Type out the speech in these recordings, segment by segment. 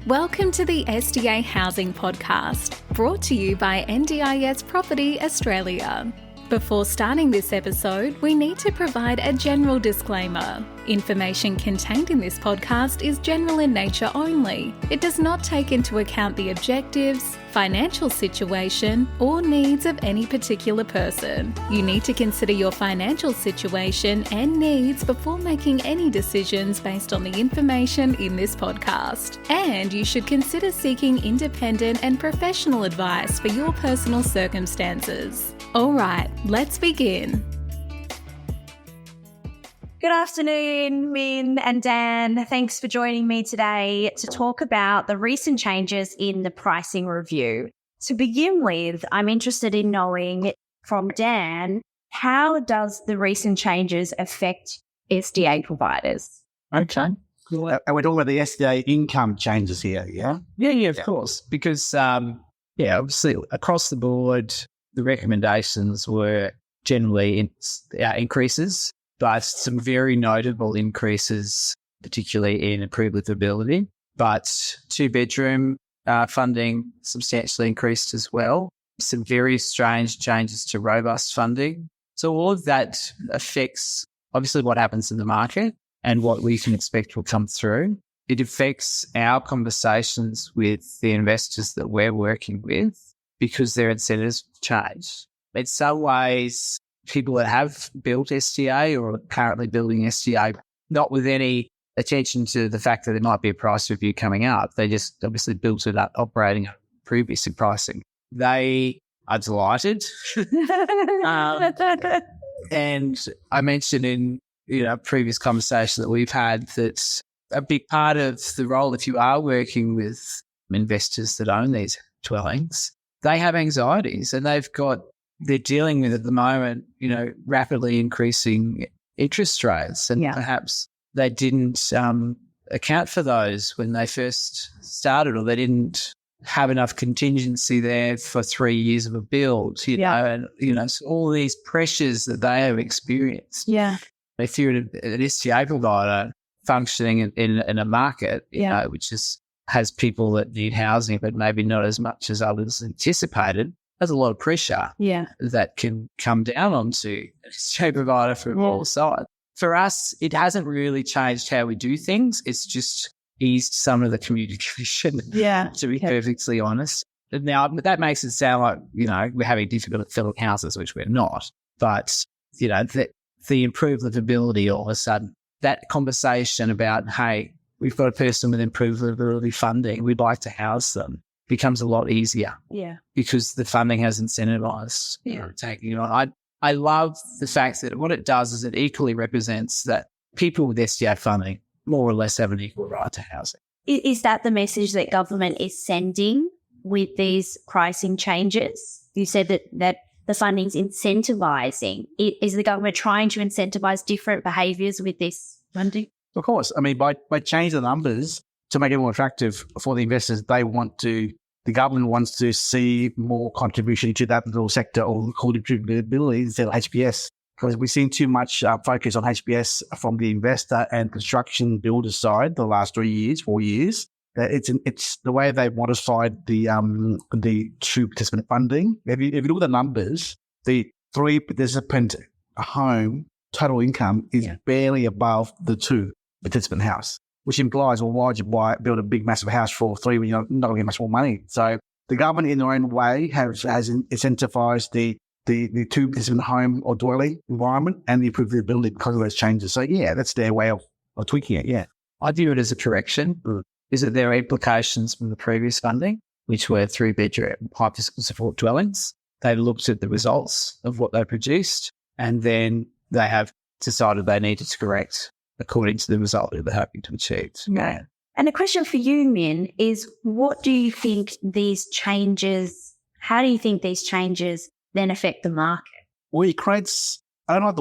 Welcome to the SDA Housing Podcast, brought to you by NDIS Property Australia. Before starting this episode, we need to provide a general disclaimer. Information contained in this podcast is general in nature only. It does not take into account the objectives, financial situation, or needs of any particular person. You need to consider your financial situation and needs before making any decisions based on the information in this podcast. And you should consider seeking independent and professional advice for your personal circumstances. All right, let's begin. Good afternoon, Minh and Dan. Thanks for joining me today to talk about the recent changes in the pricing review. To begin with, I'm interested in knowing from Dan, how does the recent changes affect SDA providers? Okay. Cool. And we're talking about the SDA income changes here, yeah? Yeah, of course. Because, obviously across the board, the recommendations were generally increases, but some very notable increases, particularly in approvability. But two-bedroom funding substantially increased as well. Some very strange changes to robust funding. So all of that affects, obviously, what happens in the market and what we can expect will come through. It affects our conversations with the investors that we're working with because their incentives change. In some ways, people that have built SDA or are currently building SDA, not with any attention to the fact that there might be a price review coming up, they just obviously built it up operating at previous pricing. They are delighted. And I mentioned in previous conversation that we've had that a big part of the role, if you are working with investors that own these dwellings, they have anxieties and they're dealing with at the moment, rapidly increasing interest rates. And perhaps they didn't account for those when they first started, or they didn't have enough contingency there for 3 years of a build, so all these pressures that they have experienced. Yeah. If you're an SDA provider functioning in a market, which has people that need housing, but maybe not as much as others anticipated, there's a lot of pressure that can come down onto an SDA provider from all sides. For us, it hasn't really changed how we do things. It's just eased some of the communication, to be perfectly honest. Now, that makes it sound like, we're having difficulty filling houses, which we're not. But, the improved livability, all of a sudden, that conversation about, hey, we've got a person with improvability funding, we'd like to house them, becomes a lot easier. Yeah. Because the funding has incentivized taking it on. I love the fact that what it does is it equally represents that people with SDA funding more or less have an equal right to housing. Is that the message that government is sending with these pricing changes? You said that the funding's incentivizing. Is the government trying to incentivize different behaviours with this funding? Of course. I mean, by changing the numbers to make it more attractive for the investors, the government wants to see more contribution to that little sector, or called improvability instead of HPS. Because we've seen too much focus on HPS from the investor and construction builder side the last 4 years. It's the way they've modified the true participant funding. If you look at the numbers, the 3-participant home total income is barely above the 2-participant house, which implies, well, why'd you build a big, massive house for 3 when you're not going to get much more money? So the government, in their own way, has incentivized the 2-participant home or dwelling environment and the improvability because of those changes. So, that's their way of tweaking it, I view it as a correction. Is that there are implications from the previous funding, which were 3-bedroom high physical support dwellings. They looked at the results of what they produced, and then they have decided they needed to correct according to the result that they're hoping to achieve. Okay. And a question for you, Minh, is what do you think how do you think these changes then affect the market? Well, it creates, I don't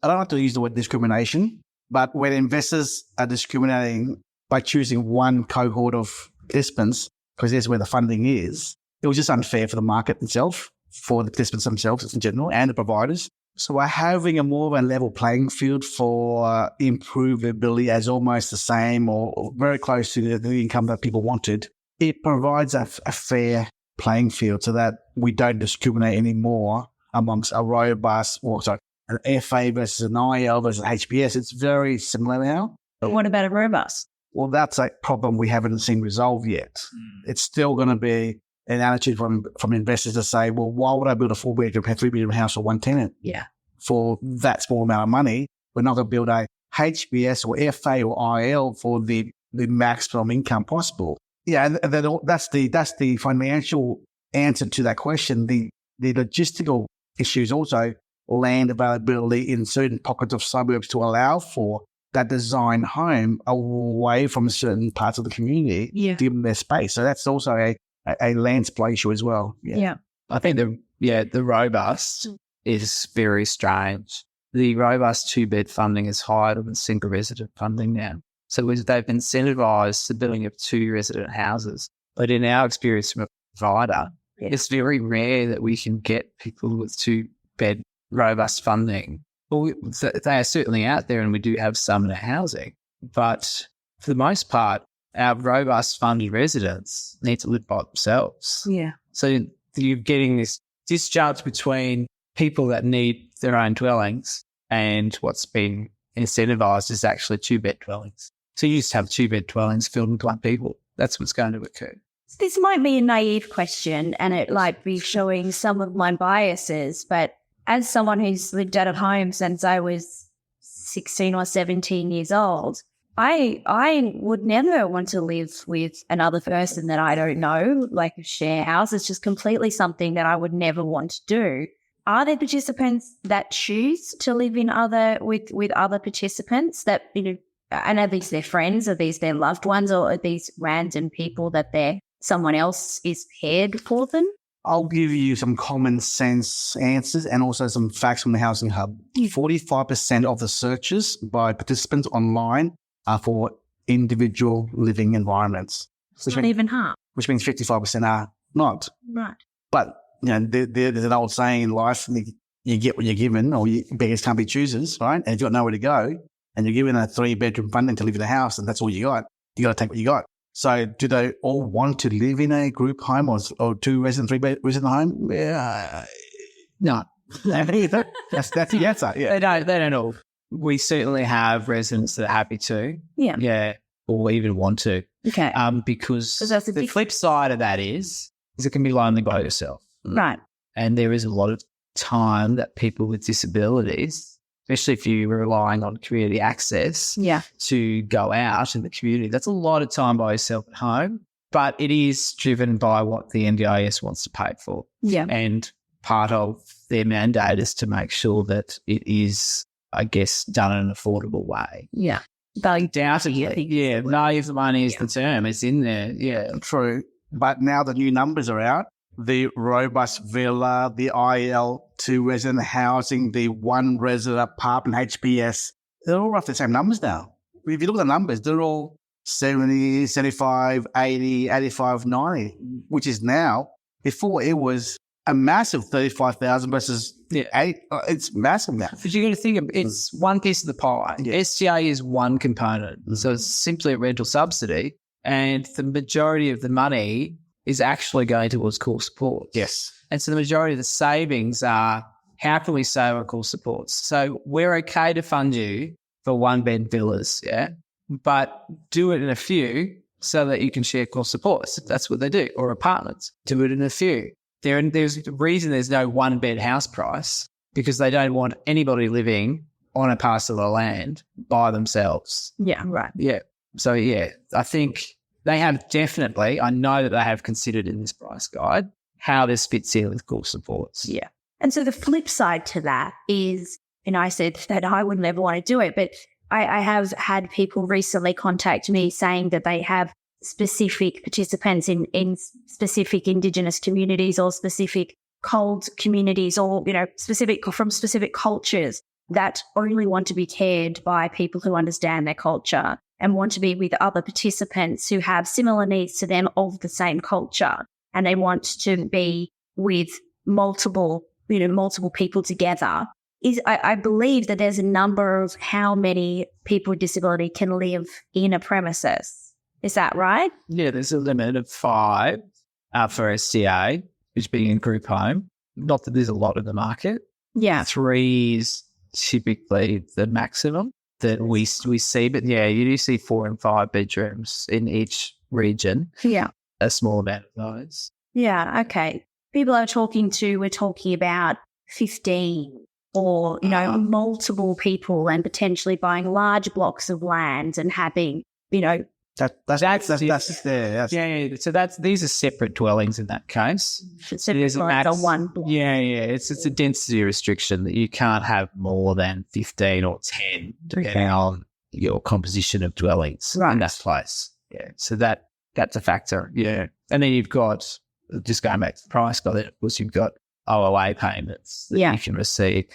like to use the word discrimination, but when investors are discriminating by choosing one cohort of participants, because that's where the funding is, it was just unfair for the market itself, for the participants themselves in general, and the providers. So we're having a more of a level playing field for improvability as almost the same or very close to the income that people wanted. It provides a fair playing field so that we don't discriminate anymore amongst a robust, an FA versus an IL versus HPS. It's very similar now. But what about a robust? Well, that's a problem we haven't seen resolved yet. It's still going to be an attitude from investors to say, well, why would I build a 4-bedroom, 3-bedroom house for one tenant? Yeah. For that small amount of money, we're not going to build a HBS or FA or IL for the maximum income possible. Yeah, and then that's the financial answer to that question. The logistical issues also land availability in certain pockets of suburbs to allow for that design home away from certain parts of the community, give them their space. So that's also a land supply issue as well. Yeah. I think the robust is very strange. The robust 2-bed funding is higher than single resident funding now. So they've incentivised the building of 2 resident houses. But in our experience from a provider, it's very rare that we can get people with 2-bed robust funding. Well, they are certainly out there, and we do have some in our housing. But for the most part, our robust funded residents need to live by themselves. Yeah. So you're getting this disjunct between people that need their own dwellings and what's been incentivised is actually 2-bed dwellings. So you just have 2-bed dwellings filled with 1 people. That's what's going to occur. This might be a naive question, and it might be showing some of my biases, but as someone who's lived out of home since I was 16 or 17 years old, I would never want to live with another person that I don't know, like a share house. It's just completely something that I would never want to do. Are there participants that choose to live in with other participants that, and are these their friends, are these their loved ones, or are these random people that someone else is paired for them? I'll give you some common sense answers and also some facts from the Housing Hub. 45% of the searches by participants online are for individual living environments. It's not even half. Which means 55% are not. Right. But, there's an old saying in life, you get what you're given, or beggars can't be choosers, right? And if you've got nowhere to go and you're given a 3-bedroom funding to live in a house and that's all you got to take what you got. So do they all want to live in a group home or 2-resident, 3-resident home? No. That's the answer. Yeah. They don't all. We certainly have residents that are happy to. Yeah. Yeah. Or even want to. Okay. Because the flip side of that is it can be lonely by yourself. Right. And there is a lot of time that people with disabilities, especially if you're relying on community access to go out in the community, that's a lot of time by yourself at home. But it is driven by what the NDIS wants to pay for. Yeah. And part of their mandate is to make sure that it is, I guess, done in an affordable way. Yeah. Value. Doubtedly. Yeah. Value for money is the term. It's in there. Yeah. True. But now the new numbers are out. The robust villa, the IL 2-resident housing, the 1-resident apartment HPS, they're all roughly the same numbers now. If you look at the numbers, they're all 70, 75, 80, 85, 90, which is now, before it was a massive 35,000 versus 8. It's massive now. But you've got to think of it's one piece of the pie. Yeah. SDA is one component. So it's simply a rental subsidy, and the majority of the money is actually going towards core supports. Yes. And so the majority of the savings are, how can we save on core supports? So we're okay to fund you for 1-bed villas, but do it in a few so that you can share core supports. That's what they do. Or apartments, do it in a few. There's a reason there's no 1-bed house price, because they don't want anybody living on a parcel of land by themselves. Yeah, right. Yeah. So, I think they have definitely, I know that they have considered in this price guide how this fits in with core supports. Yeah. And so the flip side to that is, and I said that I would never want to do it, but I have had people recently contact me saying that they have specific participants in specific Indigenous communities or specific cold communities or, from specific cultures that only want to be cared by people who understand their culture and want to be with other participants who have similar needs to them of the same culture. And they want to be with multiple people together I believe that there's a number of how many people with disability can live in a premises. Is that right? Yeah, there's a limit of 5 for SDA, which being in group home. Not that there's a lot in the market. Yeah. 3 is typically the maximum that we see. But yeah, you do see 4 and 5 bedrooms in each region. Yeah. A small amount of those. Yeah. Okay. People I'm talking to, we're talking about 15 or, multiple people and potentially buying large blocks of land and having, That's there. Yeah. So these are separate dwellings in that case. There's on one block. Yeah. It's a density restriction that you can't have more than 15 or 10, depending on your composition of dwellings in that place. Yeah. So that's a factor. Yeah. And then you've got, just going back to the price guide, of course, you've got OOA payments that you can receive.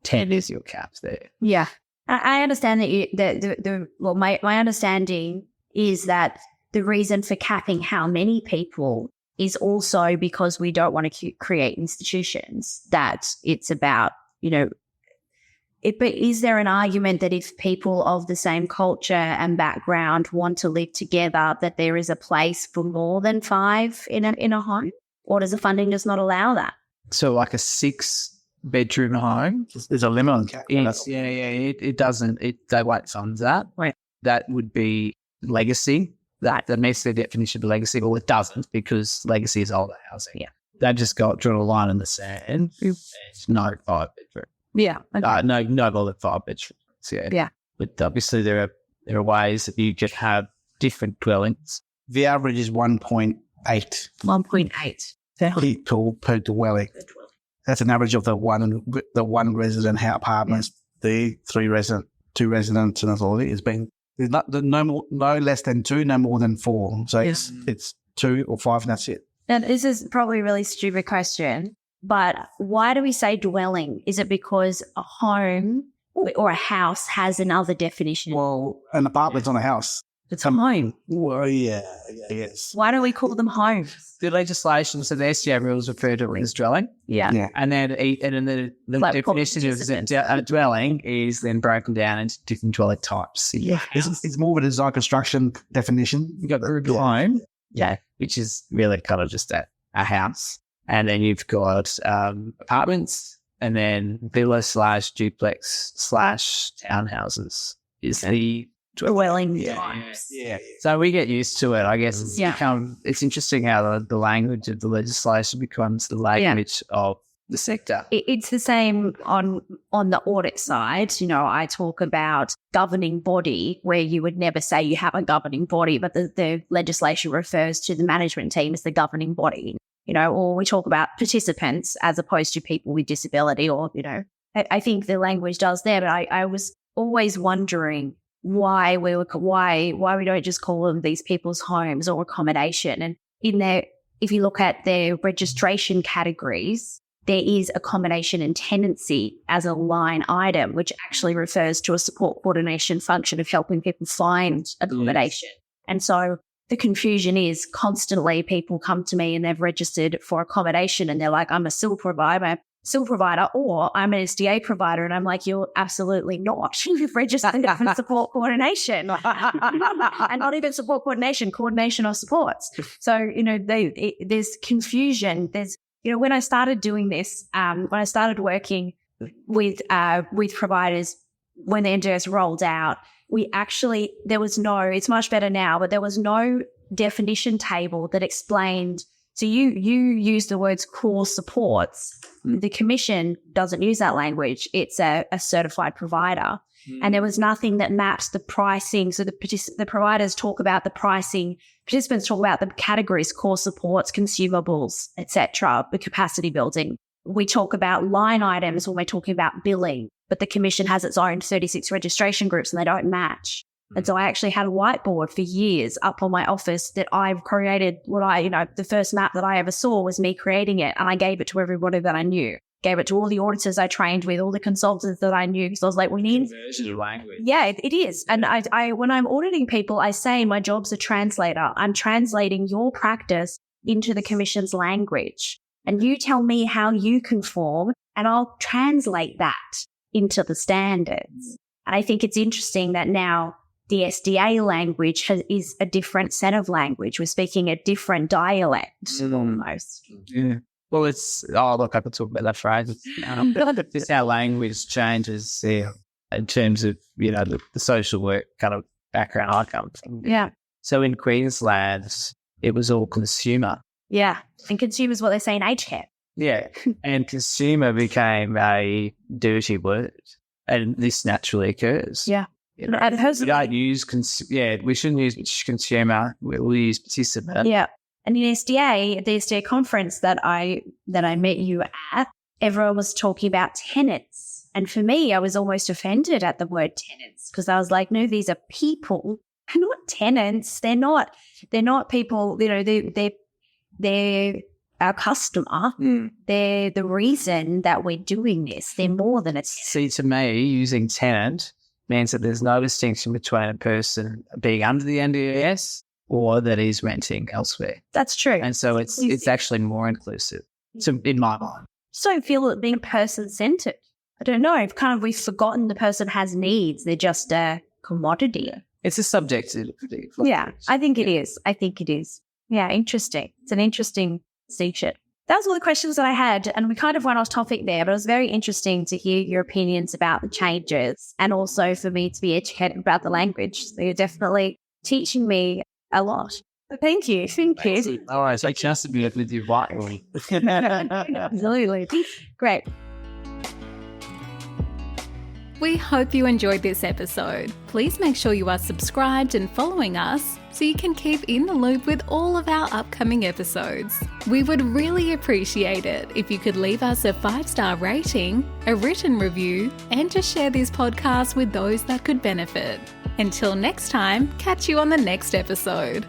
10 is your caps there. Yeah. I understand that my understanding is that the reason for capping how many people is also because we don't want to create institutions, that it's about, but is there an argument that if people of the same culture and background want to live together, that there is a place for more than 5 in a home? Or does the funding just not allow that? So like a 6-bedroom home? There's a limit on cap. It doesn't. They won't fund that. Right. That would be legacy. That meets the definition of legacy. Well, it doesn't, because legacy is older housing. Yeah. They've just drawn a line in the sand. No 5-bedroom. Yeah. Okay. No more than 5 bedrooms. Yeah. But obviously there are ways that you could have different dwellings. The average is 1.8 1.8 people per dwelling. That's an average of the one resident apartments, the 3 resident, 2 residents, and that's all it is. There's no less than 2, no more than 4. So it's 2 or 5, and that's it. Now, this is probably a really stupid question, but why do we say dwelling? Is it because a home or a house has another definition? Well, an apartment's on a house. It's a home. Well, yes. Why do we call them homes? The legislation, so the SDA rules refer to it as dwelling. Yeah. And then the definition of dwelling is then broken down into different dwelling types. Yeah. It's more of a design construction definition. You've got the home, which is really kind of just a house. And then you've got apartments, and then villa/duplex/ townhouses is the dwelling types. Yeah. So we get used to it, I guess. It's interesting how the language of the legislation becomes the language of the sector. It's the same on the audit side. I talk about governing body, where you would never say you have a governing body, but the legislation refers to the management team as the governing body. Or we talk about participants as opposed to people with disability, or, I think the language does there, but I was always wondering why we don't just call them these people's homes or accommodation. And if you look at their registration categories, there is accommodation and tenancy as a line item, which actually refers to a support coordination function of helping people find accommodation. Yes. And so the confusion is constantly people come to me and they've registered for accommodation and they're like, I'm a SIL provider, or I'm an SDA provider. And I'm like, you're absolutely not. You've registered for support coordination. And not even support coordination of supports. So, there's confusion. When I started doing this, when I started working with providers, when the NDIS rolled out, it's much better now, but there was no definition table that explained. So you use the words core supports. The Commission doesn't use that language. It's a certified provider. And there was nothing that maps the pricing. So the providers talk about the pricing. Participants talk about the categories, core supports, consumables, etc., the capacity building. We talk about line items when we're talking about billing, but the Commission has its own 36 registration groups and they don't match. And so I actually had a whiteboard for years up on my office that I've created. The first map that I ever saw was me creating it, and I gave it to everybody that I knew. Gave it to all the auditors I trained with, all the consultants that I knew, because I was like, we need conversion of language. Yeah, it is. And I when I'm auditing people, I say my job's a translator. I'm translating your practice into the Commission's language. And you tell me how you conform and I'll translate that into the standards. And I think it's interesting that now the SDA language is a different set of language. We're speaking a different dialect almost. Yeah. Well, I could talk about that phrase. It's how language changes in terms of, the social work kind of background I come from. Yeah. So in Queensland, it was all consumer. Yeah. And consumer is what they say in aged care. Yeah. And consumer became a dirty word. And this naturally occurs. Yeah. We don't use we shouldn't use consumer. We'll use participant. Yeah. And in SDA, at the SDA conference that I met you at, everyone was talking about tenants. And for me, I was almost offended at the word tenants because I was like, no, these are people. They're not tenants. They're not people, they're our customer. They're the reason that we're doing this. They're more than a tenant. See, to me, using tenant means that there's no distinction between a person being under the NDIS or that he's renting elsewhere. That's true. And so it's actually more inclusive, in my mind. Just don't feel it being person-centered. I don't know. We've forgotten the person has needs. They're just a commodity. It's a subjective. Yeah, I think it is. Yeah, interesting. It's an interesting distinction. That was all the questions that I had, and we kind of went off topic there, but it was very interesting to hear your opinions about the changes and also for me to be educated about the language. So you're definitely teaching me a lot. But thank you. All right, so just to be with you, right? Absolutely. Great. We hope you enjoyed this episode. Please make sure you are subscribed and following us so you can keep in the loop with all of our upcoming episodes. We would really appreciate it if you could leave us a 5-star rating, a written review, and just share this podcast with those that could benefit. Until next time, catch you on the next episode.